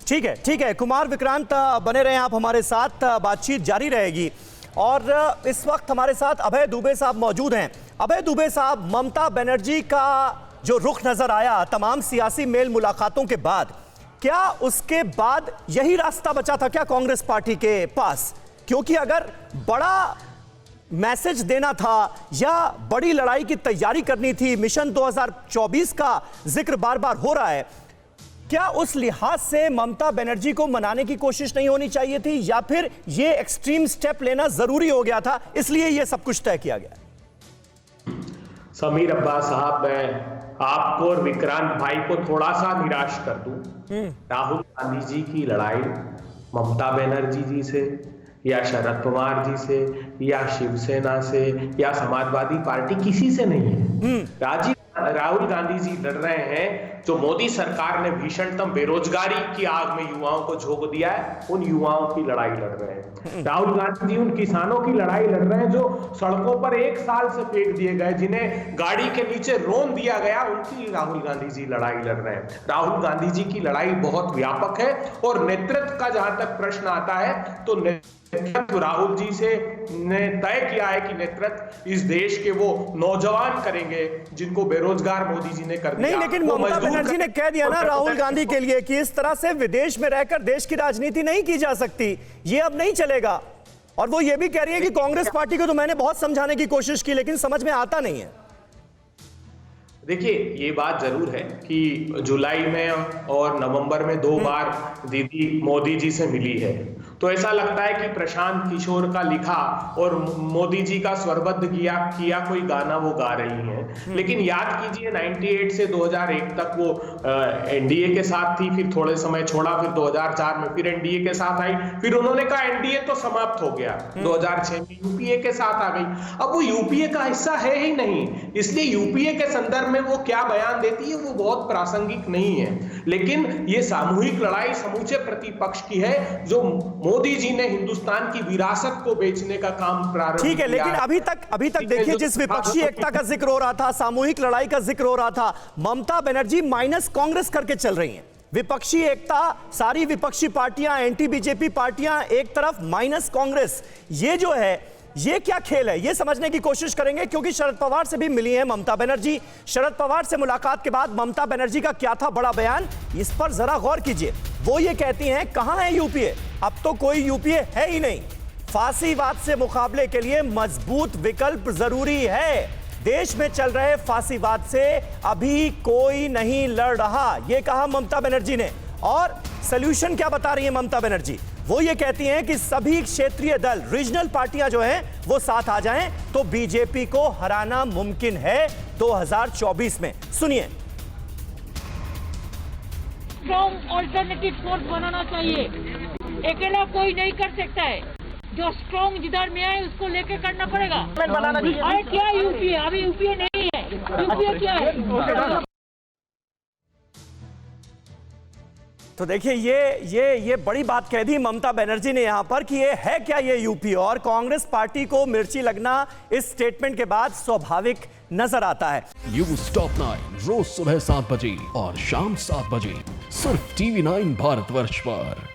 ठीक है कुमार विक्रांत, बने रहें आप हमारे साथ, बातचीत जारी रहेगी। और इस वक्त हमारे साथ अभय दुबे साहब मौजूद हैं। अभय दुबे साहब, ममता बनर्जी का जो रुख नजर आया तमाम सियासी मेल मुलाकातों के बाद, क्या उसके बाद यही रास्ता बचा था क्या कांग्रेस पार्टी के पास? क्योंकि अगर बड़ा मैसेज देना था या बड़ी लड़ाई की तैयारी करनी थी, मिशन 2024 का जिक्र बार बार हो रहा है, क्या उस लिहाज से ममता बनर्जी को मनाने की कोशिश नहीं होनी चाहिए थी, या फिर ये एक्सट्रीम स्टेप लेना जरूरी हो गया था इसलिए ये सब कुछ तय किया गया? समीर अब्बास साहब, मैं आपको और विक्रांत भाई को थोड़ा सा निराश कर दूं। राहुल गांधी जी की लड़ाई ममता बनर्जी जी से या शरद पवार जी से या शिवसेना से या समाजवादी पार्टी किसी से नहीं है। राहुल गांधी जी लड़ रहे हैं जो मोदी सरकार ने भीषणतम बेरोजगारी की आग में युवाओं को झोंक दिया है, उन युवाओं की लड़ाई लड़ रहे हैं। राहुल गांधी जी उन किसानों की लड़ाई लड़ रहे हैं जो सड़कों पर 1 साल से फेंक दिए गए, जिन्हें गाड़ी के नीचे रोन दिया गया, उनकी राहुल गांधी जी लड़ाई लड़ रहे हैं। राहुल गांधी जी की लड़ाई बहुत व्यापक है और नेतृत्व का जहां तक प्रश्न आता है तो राहुल जी से ने तय किया है कि नेतृत्व इस देश के वो नौजवान करेंगे जिनको बेरोजगार मोदी जी ने कर दिया। नहीं, लेकिन ममता बनर्जी ने कह दिया ना राहुल गांधी के लिए कि इस तरह से विदेश में रहकर देश की राजनीति नहीं की जा सकती, ये अब नहीं चलेगा। और वो ये भी कह रही है कि कांग्रेस पार्टी को तो मैंने बहुत समझाने की कोशिश की लेकिन समझ में आता नहीं है। देखिए, ये बात जरूर है कि जुलाई में और नवंबर में 2 बार दीदी मोदी जी से मिली है, तो ऐसा लगता है कि प्रशांत किशोर का लिखा और मोदी जी का स्वरबद्ध किया कोई गाना वो गा रही हैं। लेकिन याद कीजिए 98 से 2001 तक वो एनडीए के साथ थी, फिर थोड़े समय छोड़ा, फिर 2004 में फिर एनडीए के साथ आई, फिर उन्होंने कहा एनडीए तो समाप्त हो गया, 2006 में यूपीए के साथ आ गई। अब वो यूपीए का हिस्सा है ही नहीं, इसलिए यूपीए के संदर्भ में वो क्या बयान देती है वो बहुत प्रासंगिक नहीं है। लेकिन ये सामूहिक लड़ाई समूचे प्रतिपक्ष की है जो मोदी जी ने हिंदुस्तान की विरासत को बेचने का काम प्रारंभ किया। ठीक है, लेकिन अभी तक देखिए, जिस विपक्षी एकता का जिक्र हो रहा था, सामूहिक लड़ाई का जिक्र हो रहा था, ममता बनर्जी माइनस कांग्रेस करके चल रही हैं। विपक्षी एकता, सारी विपक्षी पार्टियां, एंटी बीजेपी पार्टियां एक तरफ, माइनस कांग्रेस, ये जो है ये क्या खेल है, ये समझने की कोशिश करेंगे। क्योंकि शरद पवार से भी मिली है ममता बनर्जी। शरद पवार से मुलाकात के बाद ममता बनर्जी का क्या था बड़ा बयान, इस पर जरा गौर कीजिए। वो ये कहती हैं कहां है यूपीए, अब तो कोई यूपीए है ही नहीं। फांसीवाद से मुकाबले के लिए मजबूत विकल्प जरूरी है। देश में चल रहे फांसीवाद से अभी कोई नहीं लड़ रहा, ये कहा ममता बनर्जी ने। और सॉल्यूशन क्या बता रही है ममता बनर्जी, वो ये कहती हैं कि सभी क्षेत्रीय दल, रीजनल पार्टियां जो हैं वो साथ आ जाएं तो बीजेपी को हराना मुमकिन है 2024 में। सुनिए। स्ट्रॉन्ग ऑल्टरनेटिव फोर्स बनाना चाहिए, अकेला कोई नहीं कर सकता है। जो स्ट्रॉन्ग जिधर में है उसको लेके करना पड़ेगा। अरे क्या यूपीए, अभी यूपीए नहीं है, यूपीए क्या है? तो देखिए, ये बड़ी बात कह दी ममता बनर्जी ने यहां पर कि ये है क्या ये यूपी, और कांग्रेस पार्टी को मिर्ची लगना इस स्टेटमेंट के बाद स्वाभाविक नजर आता है। न्यूज़ टॉप 9 रोज सुबह 7 बजे और शाम 7 बजे सिर्फ TV9 भारतवर्ष पर।